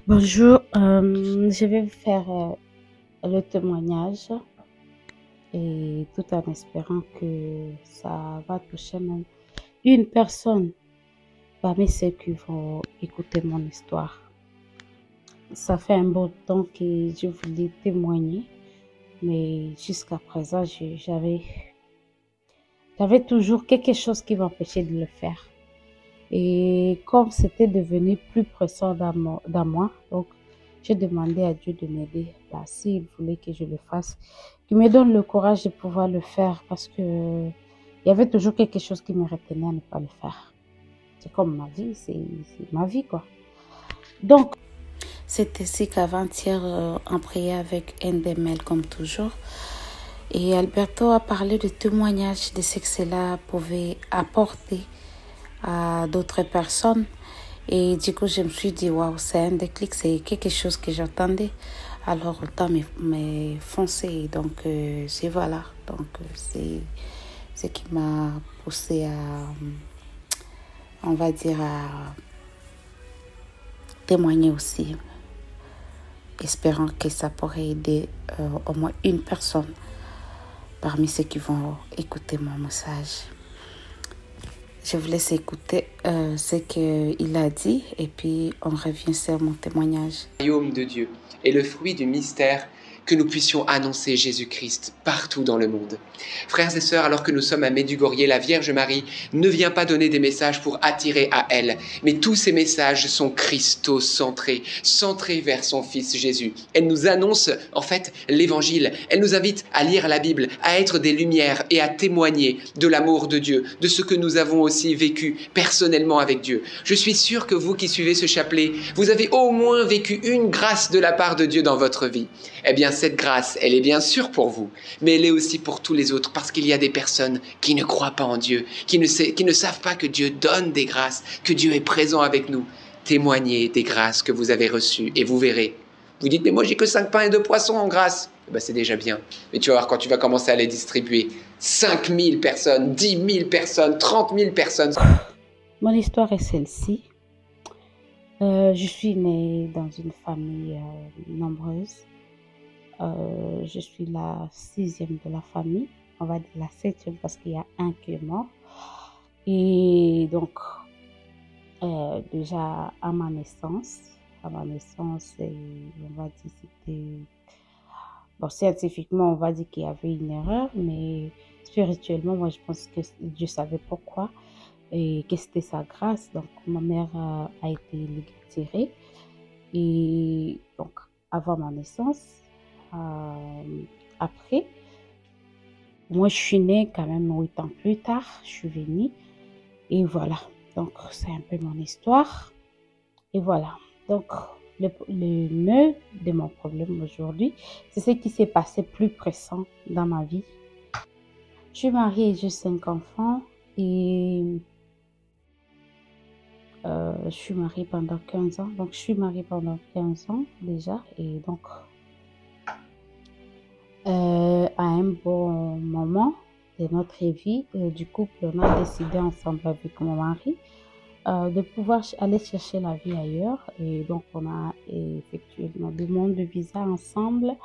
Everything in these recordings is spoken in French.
Bonjour, je vais vous faire le témoignage et tout en espérant que ça va toucher même une personne parmi ceux qui vont écouter mon histoire. Ça fait un bon temps que je voulais témoigner, mais jusqu'à présent, j'avais toujours quelque chose qui m'empêchait de le faire. Et comme c'était devenu plus pressant dans moi, donc j'ai demandé à Dieu de m'aider. S'il voulait que je le fasse, qu'il me donne le courage de pouvoir le faire parce que il y avait toujours quelque chose qui me retenait à ne pas le faire. C'est comme ma vie, c'est ma vie quoi. Donc, c'est ainsi qu'avant-hier, on priait avec Endemel comme toujours. Et Alberto a parlé de témoignages de ce que cela pouvait apporter à d'autres personnes. Et du coup, je me suis dit, waouh, c'est un déclic, c'est quelque chose que j'entendais. Alors, autant me foncer. Donc, c'est voilà. Donc, c'est ce qui m'a poussé à, on va dire, à témoigner aussi, espérant que ça pourrait aider au moins une personne parmi ceux qui vont écouter mon message. Je vous laisse écouter ce qu'il a dit et puis on revient sur mon témoignage. Le royaume de Dieu est le fruit du mystère que nous puissions annoncer Jésus-Christ partout dans le monde. Frères et sœurs, alors que nous sommes à Medjugorje, la Vierge Marie ne vient pas donner des messages pour attirer à elle, mais tous ces messages sont Christocentrés, centrés vers son Fils Jésus. Elle nous annonce en fait l'Évangile, elle nous invite à lire la Bible, à être des lumières et à témoigner de l'amour de Dieu, de ce que nous avons aussi vécu personnellement avec Dieu. Je suis sûr que vous qui suivez ce chapelet, vous avez au moins vécu une grâce de la part de Dieu dans votre vie. Eh bien, cette grâce, elle est bien sûr pour vous, mais elle est aussi pour tous les autres, parce qu'il y a des personnes qui ne croient pas en Dieu, qui ne savent pas que Dieu donne des grâces, que Dieu est présent avec nous. Témoignez des grâces que vous avez reçues et vous verrez. Vous dites, mais moi j'ai que 5 pains et 2 poissons en grâce. Ben, c'est déjà bien. Mais tu vas voir, quand tu vas commencer à les distribuer, 5 000 personnes, 10 000 personnes, 30 000 personnes. Mon histoire est celle-ci. Je suis née dans une famille nombreuse. Je suis la 6e de la famille, on va dire la 7e parce qu'il y a un qui est mort. Et donc, déjà à ma naissance, on va dire c'était, bon, scientifiquement, on va dire qu'il y avait une erreur, mais spirituellement, moi, je pense que Dieu savait pourquoi et que c'était sa grâce. Donc, ma mère a été ligatée. Et donc, avant ma naissance, après, moi, je suis née quand même 8 ans plus tard, je suis venue. Et voilà, donc c'est un peu mon histoire. Et voilà, donc le nœud de mon problème aujourd'hui, c'est ce qui s'est passé plus pressant dans ma vie. Je suis mariée et j'ai 5 enfants et je suis mariée pendant 15 ans. Donc, je suis mariée pendant 15 ans déjà. Et donc, à un bon moment de notre vie du couple, on a décidé ensemble avec mon mari de pouvoir aller chercher la vie ailleurs. Et donc, on a effectué nos demandes de visa ensemble.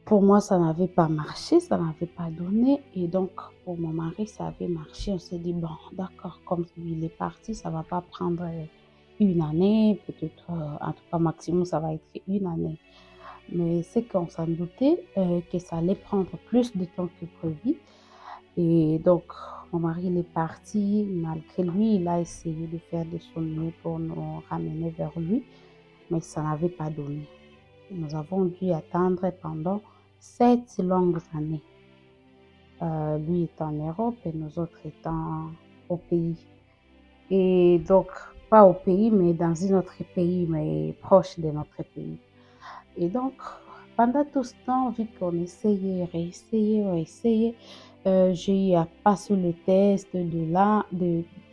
Pour moi, ça n'avait pas marché, ça n'avait pas donné. Et donc, pour mon mari, ça avait marché. On s'est dit, bon, d'accord, comme il est parti, ça ne va pas prendre une année, peut-être, en tout cas, maximum, ça va être une année. Mais c'est qu'on s'en doutait que ça allait prendre plus de temps que prévu. Et donc, mon mari il est parti. Malgré lui, il a essayé de faire de son mieux pour nous ramener vers lui, mais ça n'avait pas donné. Nous avons dû attendre pendant 7 longues années. Lui étant en Europe et nous autres étant au pays. Et donc, pas au pays, mais dans un autre pays, mais proche de notre pays. Et donc, pendant tout ce temps, vu qu'on essayait, réessayait, j'ai eu à passer le test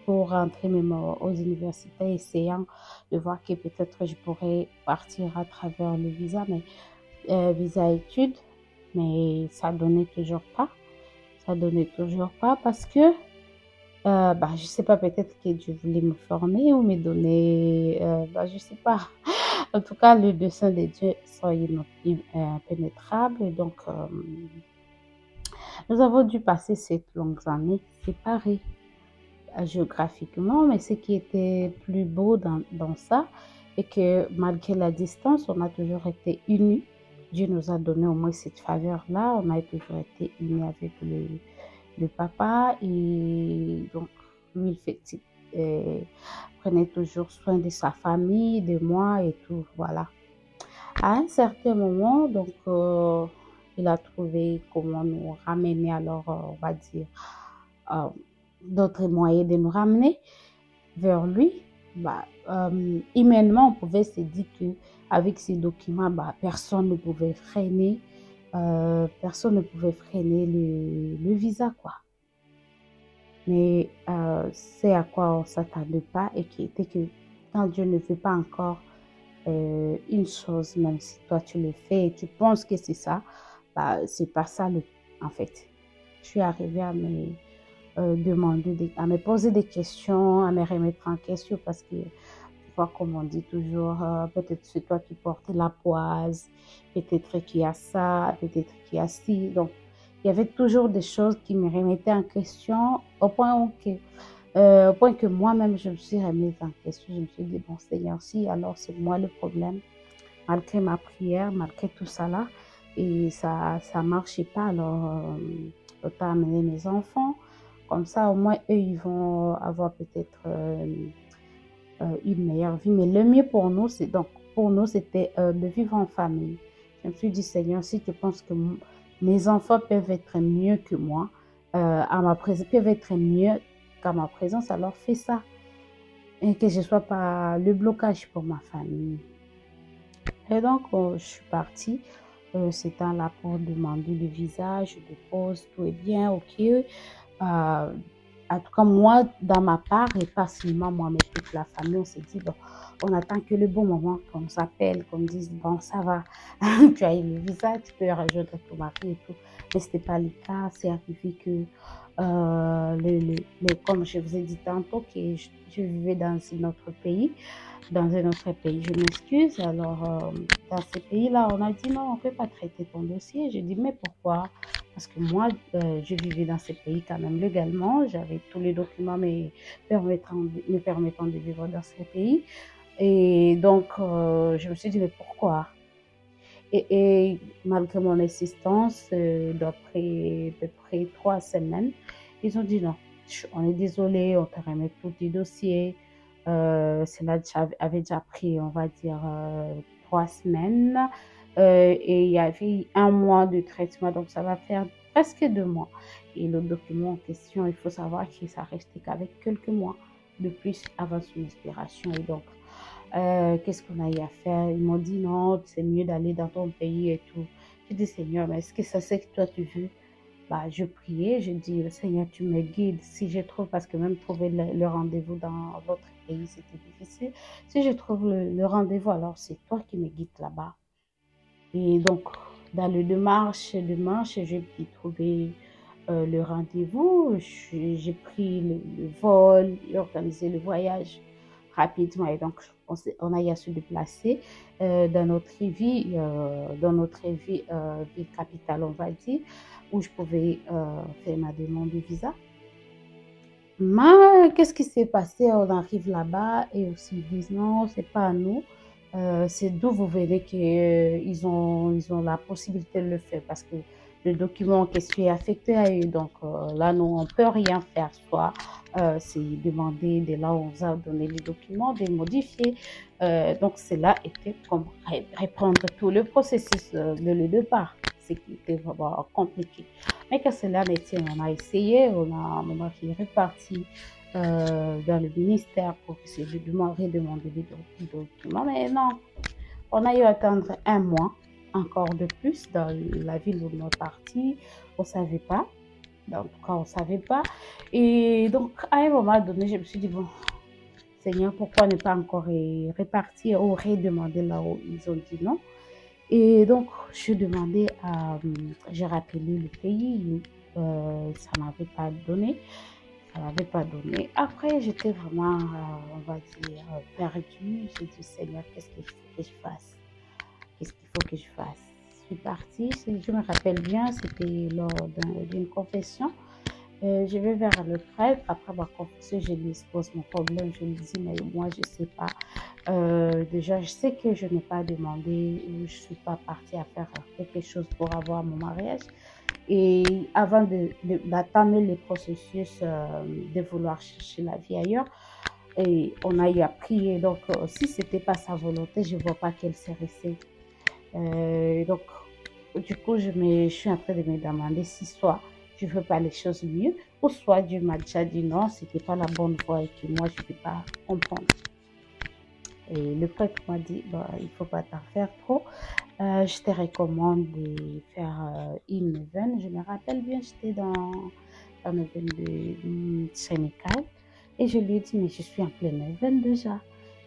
pour rentrer même aux universités, essayant de voir que peut-être je pourrais partir à travers le visa, mais visa études, mais ça donnait toujours pas. Ça donnait toujours pas parce que je sais pas, peut-être que Dieu voulait me former ou me donner, je sais pas. En tout cas, le dessein de Dieu sont impénétrables. Donc, nous avons dû passer cette longue année séparés géographiquement, mais ce qui était plus beau dans ça, est que malgré la distance, on a toujours été unis. Dieu nous a donné au moins cette faveur-là. On a toujours été unis avec le papa. Et donc, lui, prenait toujours soin de sa famille, de moi et tout. Voilà. À un certain moment, donc, il a trouvé comment nous ramener, alors, on va dire, euh, d'autres moyens de nous ramener vers lui. Humainement, on pouvait se dire qu'avec ces documents, personne ne pouvait freiner, le visa, quoi. Mais c'est à quoi on ne s'attendait pas et qui était que quand Dieu ne veut pas encore une chose, même si toi tu le fais et tu penses que c'est ça, c'est pas ça en fait. Je suis arrivée à me à me poser des questions, à me remettre en question parce que tu vois, comme on dit toujours, peut-être c'est toi qui portes la poise, peut-être qu'il y a ça, peut-être qu'il y a ci. Donc, il y avait toujours des choses qui me remettaient en question au point que moi-même, je me suis remise en question. Je me suis dit, bon Seigneur, si alors c'est moi le problème, malgré ma prière, malgré tout ça là, et ça marchait pas, alors autant amener mes enfants, comme ça au moins eux, ils vont avoir peut-être une meilleure vie. Mais le mieux pour nous, pour nous, c'était de vivre en famille. Je me suis dit, Seigneur, si tu penses que mes enfants peuvent être mieux que moi, peuvent être mieux qu'à ma présence, alors fais ça. Et que je ne sois pas le blocage pour ma famille. Et donc, je suis partie. C'était là pour demander le visa. Je dépose, tout est bien, ok. En tout cas, moi, dans ma part, et pas seulement moi, mais toute la famille, on s'est dit, bon, on attend que le bon moment qu'on s'appelle, qu'on dise, bon, ça va, tu as eu le visa, tu peux rejoindre ton mari et tout. Mais ce n'était pas le cas. C'est arrivé que, comme je vous ai dit tantôt, que je vivais dans un autre pays. Je m'excuse. Alors, dans ce pays-là, on a dit non, on ne peut pas traiter ton dossier. J'ai dit, mais pourquoi? Parce que moi, je vivais dans ce pays quand même légalement. J'avais tous les documents me permettant de vivre dans ce pays. Et donc, je me suis dit, mais pourquoi? Et malgré mon insistance, d'après à peu près 3 semaines, ils ont dit non, on est désolé, on te remet tous tes dossiers. Cela avait déjà pris, on va dire, 3 semaines. Et il y avait 1 mois de traitement, donc ça va faire presque 2 mois. Et le document en question, il faut savoir que ça restait qu'avec quelques mois de plus avant son expiration. Et donc, qu'est-ce qu'on a eu à faire? Ils m'ont dit non, c'est mieux d'aller dans ton pays et tout. J'ai dit, Seigneur, mais est-ce que ça c'est que toi tu veux? Je priais, je dis, Seigneur, tu me guides. Si je trouve, parce que même trouver le rendez-vous dans l'autre pays, c'était difficile. Si je trouve le rendez-vous, alors c'est toi qui me guides là-bas. Et donc, dans le démarche, j'ai pu trouver le rendez-vous. J'ai pris le vol, organisé le voyage rapidement. Et donc, on a eu à se déplacer dans notre ville capitale, on va dire, où je pouvais faire ma demande de visa. Mais qu'est-ce qui s'est passé? On arrive là-bas et aussi ils disent non, c'est pas à nous. C'est d'où vous venez qu'ils ils ont la possibilité de le faire parce que le document en question est affecté à eux. Donc là, nous, on ne peut rien faire. Soit c'est demander de là où on vous a donné les documents, de modifier. Donc cela était comme reprendre tout le processus de le départ, ce qui était vraiment compliqué. Mais que cela n'était, on a essayé, mon mari est reparti dans le ministère pour essayer de redemander des documents. Mais non, on a eu à attendre 1 mois encore de plus dans la ville où on est parti. On ne savait pas. En tout cas, on ne savait pas. Et donc, à un moment donné, je me suis dit, bon, Seigneur, pourquoi ne pas encore repartir ou redemander là où ils ont dit non? Et donc, j'ai rappelé le pays, ça ne m'avait pas donné. Elle n'avait pas donné. Après, j'étais vraiment, on va dire, perdue. J'ai dit, Seigneur, qu'est-ce qu'il faut que je fasse? Qu'est-ce qu'il faut que je fasse? Je suis partie, je me rappelle bien, c'était lors d'une confession. Je vais vers le prêtre. Après ma confession, je lui expose mon problème. Je lui dis, mais moi, je ne sais pas. Déjà, je sais que je n'ai pas demandé ou je ne suis pas partie à faire quelque chose pour avoir mon mariage. Et avant d'attendre les processus de vouloir chercher la vie ailleurs, et on a eu à prier. Donc, si ce n'était pas sa volonté, je ne vois pas qu'elle s'est restée. Donc, du coup, je suis en train de me demander si soit je ne veux pas les choses mieux, ou soit Dieu m'a déjà dit non, ce n'était pas la bonne voie et que moi, je ne peux pas comprendre. Et le prêtre m'a dit, bah, il ne faut pas t'en faire trop. Je te recommande de faire une neuvaine. Je me rappelle bien, j'étais dans la neuvaine de Sénégal. Et je lui ai dit, mais je suis en pleine neuvaine déjà.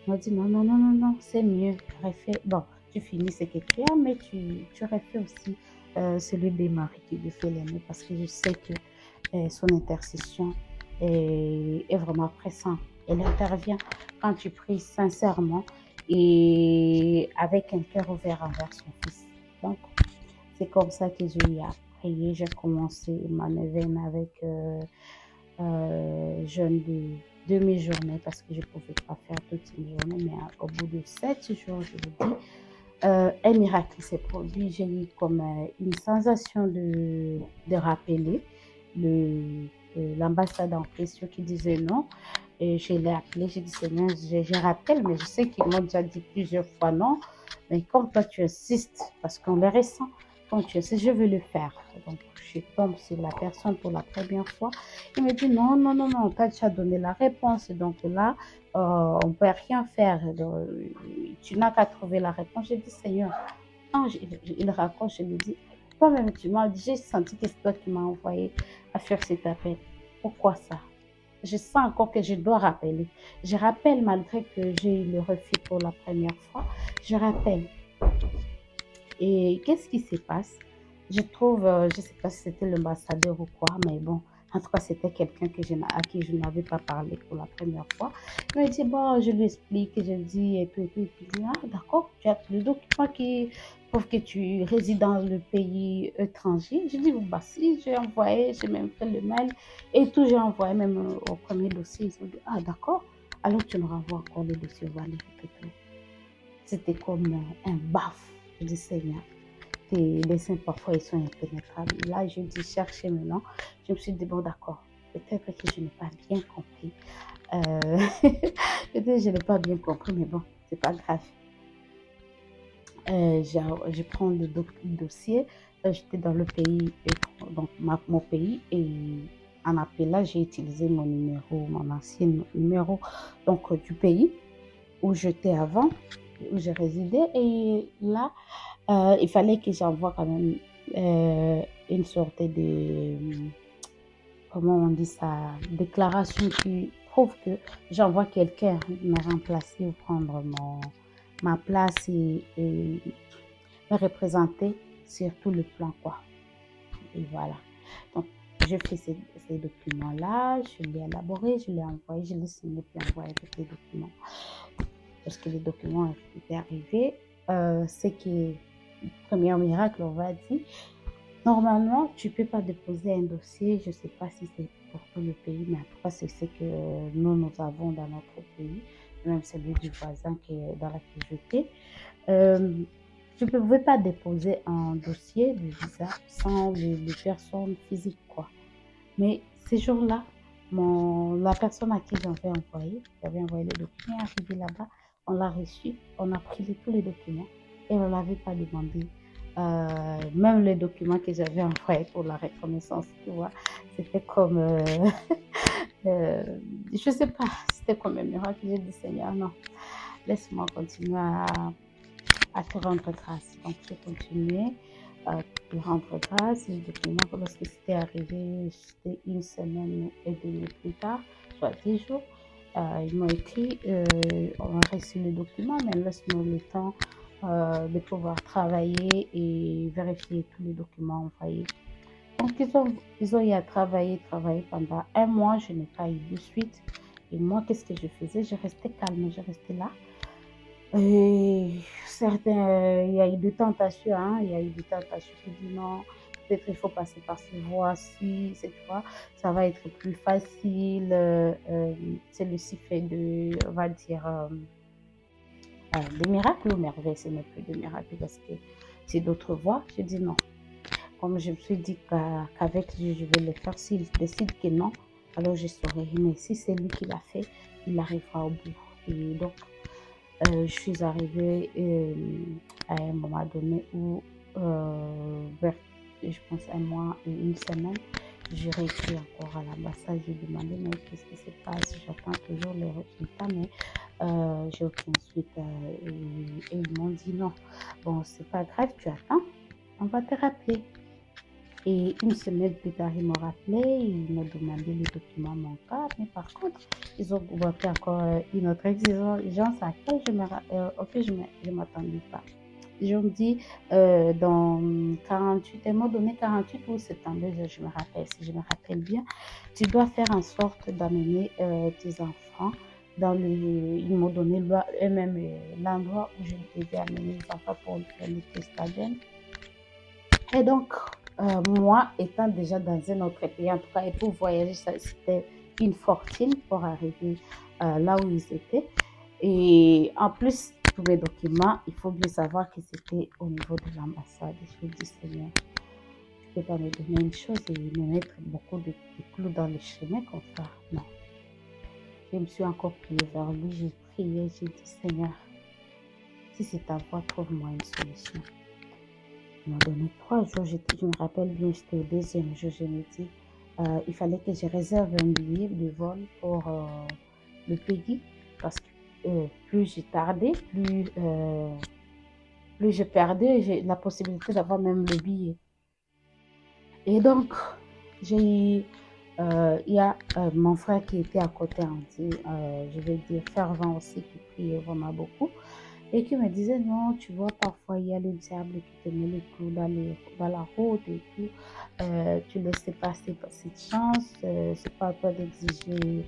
Il m'a dit, non, non, non, non, non, c'est mieux. Refais. Bon, tu finis ce que tu as, mais tu refais aussi celui des maris qui lui fait l'aimer parce que je sais que son intercession est vraiment pressante. Elle intervient quand tu pries sincèrement et avec un cœur ouvert envers son fils. Donc, c'est comme ça que j'ai eu à prier. J'ai commencé ma neuvaine avec jeûne de demi-journée parce que je ne pouvais pas faire toute une journée. Mais au bout de 7 jours, je vous dis, un miracle s'est produit. J'ai eu comme une sensation de rappeler l'ambassade en question qui disait non. Et je l'ai appelé, j'ai dit Seigneur, je rappelle, mais je sais qu'ils m'ont déjà dit plusieurs fois non. Mais comme toi tu insistes, parce qu'on le ressent, comme tu insistes, je veux le faire. Donc je tombe sur la personne pour la première fois. Il me dit non, non, non, non, tu as déjà donné la réponse. Donc là, on ne peut rien faire. Donc, tu n'as qu'à trouver la réponse. J'ai dit Seigneur, quand il raccroche, je lui dis, toi-même tu m'as dit, j'ai senti que c'est toi qui m'as envoyé à faire cet appel. Pourquoi ça? Je sens encore que je dois rappeler. Je rappelle malgré que j'ai eu le refus pour la première fois. Je rappelle. Et qu'est-ce qui se passe? Je trouve, je ne sais pas si c'était l'ambassadeur ou quoi, mais bon, en tout cas, c'était quelqu'un à qui je n'avais pas parlé pour la première fois. Il m'a dit, bon, je lui explique, je lui dis, et tout, et tout, et puis, ah, d'accord, tu as le document qui prouve que tu résides dans le pays étranger. Je dis, bah, si, j'ai envoyé, j'ai même fait le mail, et tout, j'ai envoyé même au premier dossier. Ils ont dit, ah, d'accord, alors tu nous renvoies encore le dossier, on va aller répéter. C'était comme un baf. Je dis, Seigneur, tes desseins parfois ils sont impénétrables. Là, je dis chercher maintenant. Je me suis dit, bon, d'accord, peut-être que je n'ai pas bien compris. Peut-être que je n'ai pas bien compris, mais bon, c'est pas grave. Je prends le dossier. J'étais dans le pays, donc mon pays, et en appelant, j'ai utilisé mon numéro, mon ancien numéro donc, du pays où j'étais avant, où je résidais. Et là, il fallait que j'envoie quand même une sorte de, comment on dit ça, déclaration qui prouve que j'envoie quelqu'un me remplacer ou prendre ma place et me représenter sur tout le plan, quoi. Et voilà. Donc, je fais ces documents-là, je l'ai élaboré, je l'ai envoyé, je l'ai signé puis envoyé avec les documents. Parce que les documents étaient arrivés, c'est que premier miracle, on va dire. Normalement, tu ne peux pas déposer un dossier, je ne sais pas si c'est pour tout le pays, mais en tout cas, c'est ce que nous avons dans notre pays, même celui du voisin dans laquelle j'étais. Tu ne pouvais pas déposer un dossier de visa sans les personnes physiques, quoi. Mais ces jours-là, la personne à qui j'avais envoyé le document, est arrivé là-bas, on l'a reçu, on a pris tous les documents et on ne l'avait pas demandé. Même les documents que j'avais envoyés pour la reconnaissance, tu vois, c'était comme, je ne sais pas, c'était comme un miracle. J'ai dit, Seigneur, non, laisse-moi continuer à te rendre grâce. Donc, j'ai continué à te rendre grâce. Les documents, lorsque c'était arrivé, c'était une semaine et demie plus tard, soit 10 jours. Ils m'ont écrit, on a reçu le document, mais laisse-nous le temps de pouvoir travailler et vérifier tous les documents envoyés. Donc, ils ont eu à travailler pendant un mois. Je n'ai pas eu de suite. Et moi, qu'est-ce que je faisais? Je restais calme, je restais là. Et certains, il y a eu des tentations, hein, il y a eu des tentations qui disent non, peut-être il faut passer par cette voie-ci, cette fois, ça va être plus facile. Celui-ci fait on va dire, des miracles ou merveilles, ce n'est plus de miracles parce que c'est d'autres voies. Je dis non. Comme je me suis dit qu'avec Dieu, je vais le faire. S'il décide que non, alors je saurai. Mais si c'est lui qui l'a fait, il arrivera au bout. Et donc, je suis arrivée à un moment donné où, vers, je pense, un mois et une semaine, j'ai réécrit encore à l'ambassade. J'ai demandé, mais qu'est-ce qui se passe? J'attends toujours les résultats, mais j'ai aucune suite. Et ils m'ont dit non. Bon, c'est pas grave, tu attends, on va te rappeler. Et une semaine plus tard, ils m'ont rappelé, ils m'ont demandé les documents manquables, mais par contre, ils ont bloqué encore une autre exigence à laquelle je ne m'attendais pas. Ils ont dit dans 48, ils m'ont donné 48 ou 72 heures, je me rappelle, si je me rappelle bien, tu dois faire en sorte d'amener tes enfants dans le. Ils m'ont donné eux-mêmes l'endroit où je devais amener les enfants pour faire le test ADN. Et donc, moi, étant déjà dans un autre pays, en tout cas, et pour voyager, c'était une fortune pour arriver là où ils étaient. Et en plus, tous mes documents, il faut bien savoir que c'était au niveau de l'ambassade. Je me dis, Seigneur, tu peux pas me donner une chose et me mettre beaucoup de clous dans le chemin comme ça. Non. Je me suis encore pliée vers lui, j'ai prié, j'ai dit, Seigneur, si c'est ta voix, trouve-moi une solution. Ils m'ont donné 3 jours. Je me rappelle bien, j'étais au deuxième jour. Je me dis, il fallait que je réserve un billet de vol pour le pays parce que plus j'ai tardé, plus je perdais la possibilité d'avoir même le billet. Et donc, il y a mon frère qui était à côté, je vais dire fervent aussi, qui priait vraiment beaucoup. Et qui me disait, non, tu vois, parfois il y a le diable qui te met les clous dans la route et tout. Tu laisses passer cette chance. C'est pas à toi d'exiger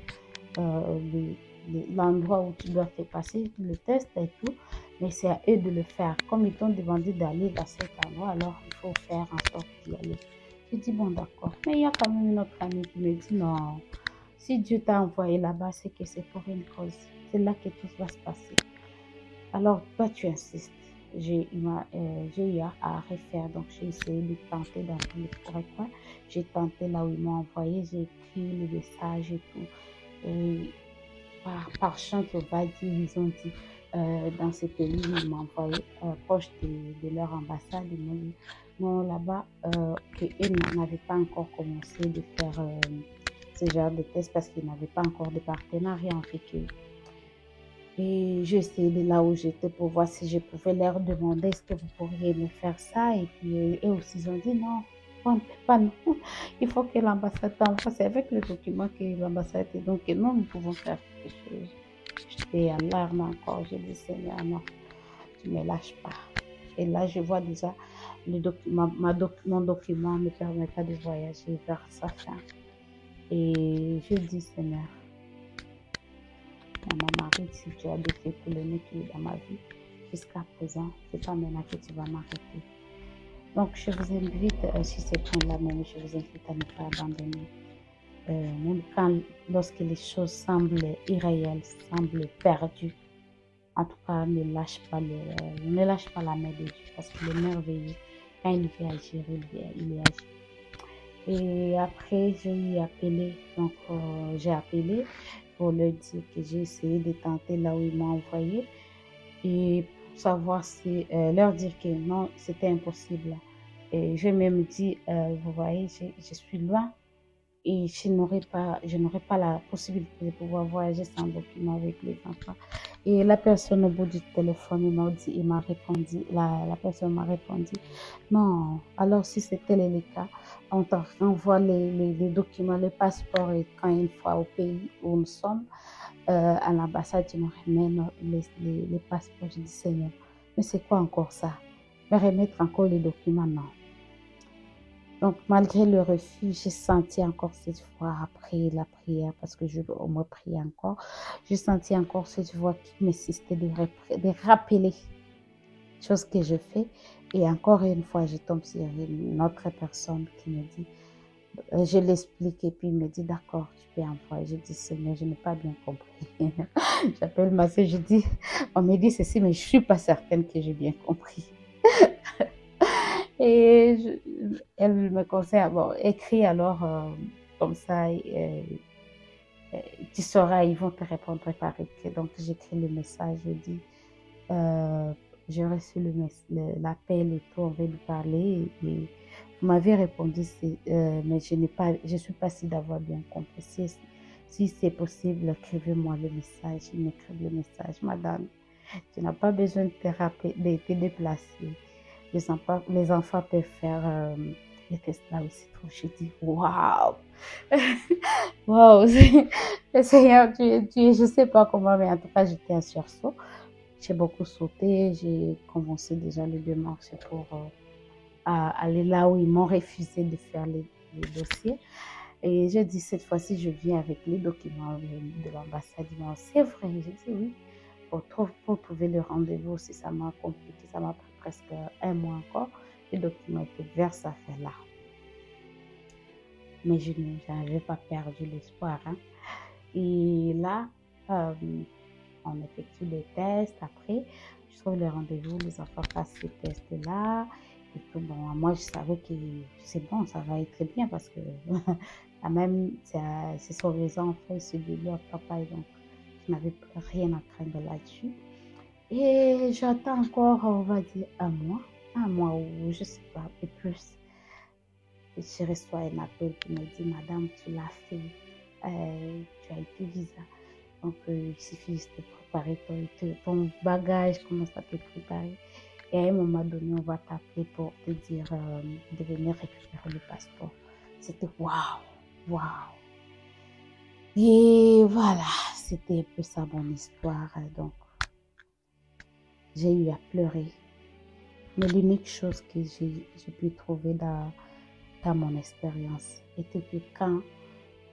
l'endroit où tu dois faire passer le test et tout. Mais c'est à eux de le faire. Comme ils t'ont demandé d'aller dans cet endroit, alors il faut faire en sorte d'y aller. Je dis, bon, d'accord. Mais il y a quand même une autre amie qui me dit, non, si Dieu t'a envoyé là-bas, c'est que c'est pour une cause. C'est là que tout va se passer. Alors, toi, tu insistes. J'ai eu à refaire, donc j'ai essayé de tenter dans tous les recoins. J'ai tenté là où ils m'ont envoyé, j'ai écrit les messages et tout. Et par chance, on va dire, ils ont dit dans ce pays, ils m'ont envoyé proche de leur ambassade. Ils m'ont dit non, là-bas, qu'eux n'avaient pas encore commencé de faire ce genre de test parce qu'ils n'avaient pas encore de partenariat avec eux. Et j'ai essayé de là où j'étais pour voir si je pouvais leur demander est-ce que vous pourriez me faire ça. Et puis eux aussi ils ont dit non, on ne peut pas, non. Il faut que l'ambassade t'envoie. C'est avec le document que l'ambassade est. Donc non, nous pouvons faire quelque chose. J'étais à larmes encore. J'ai dit Seigneur, non, tu ne me lâches pas. Et là, je vois déjà mon document me permettra de voyager vers sa fin. Et je dis Seigneur, à mon mari, si tu as des faits pour le nez qui est dans ma vie, jusqu'à présent, c'est pas maintenant que tu vas m'arrêter. Donc, je vous invite, sur ces points-là même, je vous invite à ne pas abandonner. Même lorsque les choses semblent irréelles, semblent perdues, en tout cas, ne lâche pas la main de Dieu, parce qu'il est merveilleux. Quand il veut agir, il agit. Et après, j'ai appelé, donc j'ai appelé pour leur dire que j'ai essayé de tenter là où ils m'ont envoyé et pour savoir si leur dire que non, c'était impossible. Et j'ai même dit, vous voyez, je suis loin et je n'aurai pas la possibilité de pouvoir voyager sans document avec les enfants. Et la personne au bout du téléphone, il m'a répondu, la personne m'a répondu, non, alors si c'était le cas, on t'envoie les documents, le passeport et quand une fois au pays où nous sommes, à l'ambassade, tu me remets les passeports. Je dis, Seigneur, mais c'est quoi encore ça? Me remettre encore les documents, non. Donc, malgré le refus, j'ai senti encore cette fois après la prière, parce que je dois au moins prier encore, j'ai senti encore cette voix qui m'insistait de rappeler chose que je fais. Et encore une fois, je tombe sur une autre personne qui me dit, je l'explique et puis il me dit, d'accord, tu peux envoyer. Je dis, Seigneur, je n'ai pas bien compris. J'appelle ma soeur, je dis, on me dit ceci, mais je ne suis pas certaine que j'ai bien compris. Et elle me conseille, bon, écris alors comme ça, tu sauras, ils vont te répondre par écrit. Donc j'écris le message, je dis, euh, j'ai reçu l'appel et tout, on va lui parler. Et vous m'avez répondu, mais je ne suis pas sûre d'avoir bien compris. Si c'est possible, écrivez-moi le message. Il m'écrit le message, madame. Tu n'as pas besoin de de te déplacer. Les enfants peuvent faire les tests là aussi. Je dis, waouh! Waouh! Le Seigneur, je ne sais pas comment, mais en tout cas, j'étais en sursaut. J'ai beaucoup sauté. J'ai commencé déjà les démarches pour aller là où ils m'ont refusé de faire les dossiers. Et j'ai dit, cette fois-ci, je viens avec les documents de l'ambassade. Ils m'ont dit, c'est vrai. J'ai dit, oui. Pour trouver le rendez-vous aussi, ça m'a compliqué. Ça m'a pris presque un mois encore. Les documents étaient vers ça fait là. Mais je n'avais pas perdu l'espoir. Hein. Et là, on effectue des tests. Après, je trouve le rendez-vous, les enfants passent ces tests-là. Et tout, bon, moi, je savais que c'est bon, ça va être bien parce que quand même, ce sont les enfants, c'est de leur papa. Et donc, je n'avais rien à craindre là-dessus. Et j'attends encore, on va dire, un mois ou je ne sais pas, et plus. Et je reçois un appel qui me dit, madame, tu l'as fait, tu as été visa. Donc, il suffit juste de préparer ton bagage, commence à te préparer. Et à un moment donné, on va t'appeler pour te dire de venir récupérer le passeport. C'était waouh, waouh. Et voilà, c'était un peu ça mon histoire. Donc, j'ai eu à pleurer. Mais l'unique chose que j'ai pu trouver dans mon expérience était que quand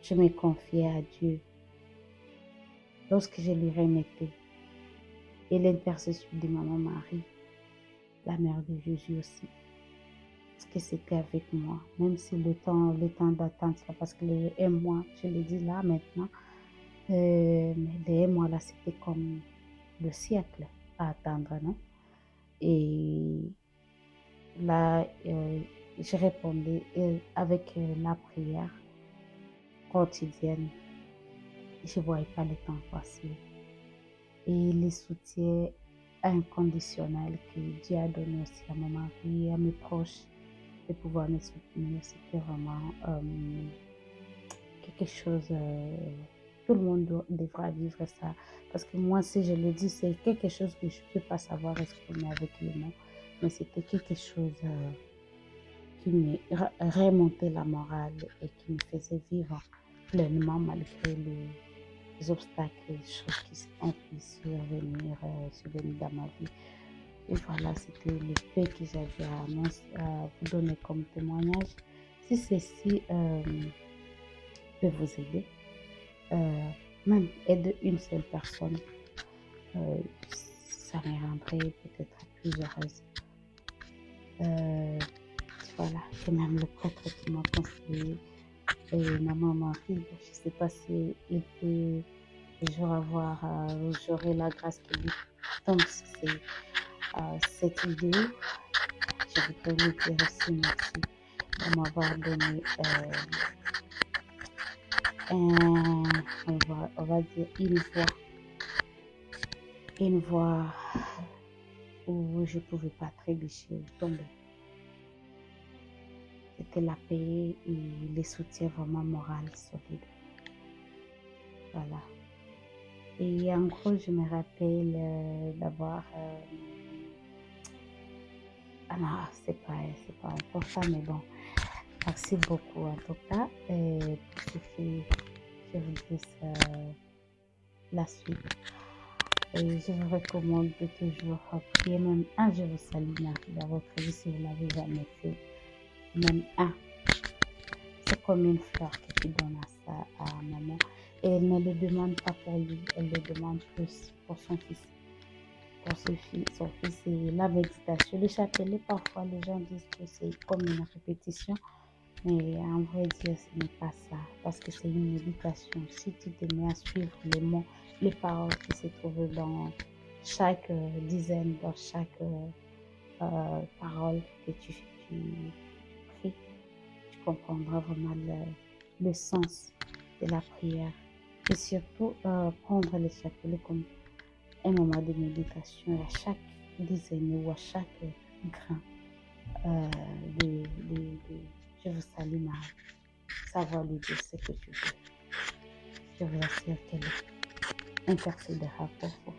je me confiais à Dieu, lorsque je lui remettais, et l'intercession de Maman Marie, la mère de Jésus aussi, parce que c'était avec moi, même si le temps d'attente, parce que les un mois, je le dis là maintenant, mais les un mois là, c'était comme le siècle à attendre, non? Et là, je répondais avec la prière quotidienne. Je ne voyais pas le temps passer. Et les soutiens inconditionnels que Dieu a donné aussi à mon mari et à mes proches de pouvoir me soutenir, c'était vraiment quelque chose, tout le monde devra vivre ça. Parce que moi, si je le dis, c'est quelque chose que je ne peux pas savoir exprimer avec les mots, mais c'était quelque chose qui me remontait la morale et qui me faisait vivre pleinement malgré les obstacles, les choses qui ont pu survenir dans ma vie. Et voilà, c'était le fait que j'avais à vous donner comme témoignage. Si ceci peut vous aider, même aider une seule personne, ça me rendrait peut-être plus heureuse. Voilà, c'est même le prêtre qui m'a conseillé. Et maman Marie, je ne sais pas si il peut un jour j'aurai la grâce de lui tombe sur cette vidéo. Je voudrais lui dire aussi merci de m'avoir donné on va dire une voie où je ne pouvais pas trébucher ou tomber. C'était la paix et les soutiens vraiment moral solides. Voilà. Et en gros, je me rappelle d'avoir... ah non, c'est pas important, mais bon. Merci beaucoup en tout cas. Pour ce qui je vous dis la suite. Et je vous recommande de toujours prier même un Je vous salue Marie dans votre vie si vous ne l'avez jamais fait. Même un. C'est comme une fleur que tu donnes à maman. Et elle ne le demande pas pour lui, elle le demande plus pour son fils. Pour son fils, et la méditation. Le chapelet, parfois les gens disent que c'est comme une répétition, mais en vrai dire, ce n'est pas ça, parce que c'est une méditation. Si tu te mets à suivre les mots, les paroles qui se trouvent dans chaque dizaine, dans chaque parole que tu pries, tu comprendras vraiment le sens de la prière. Et surtout, prendre le chapelet comme un moment de méditation à chaque dizaine ou à chaque grain euh, de je vous salue Marie. Savoir lui dire ce que tu veux. Je vous assure qu'elle intercédera pour vous.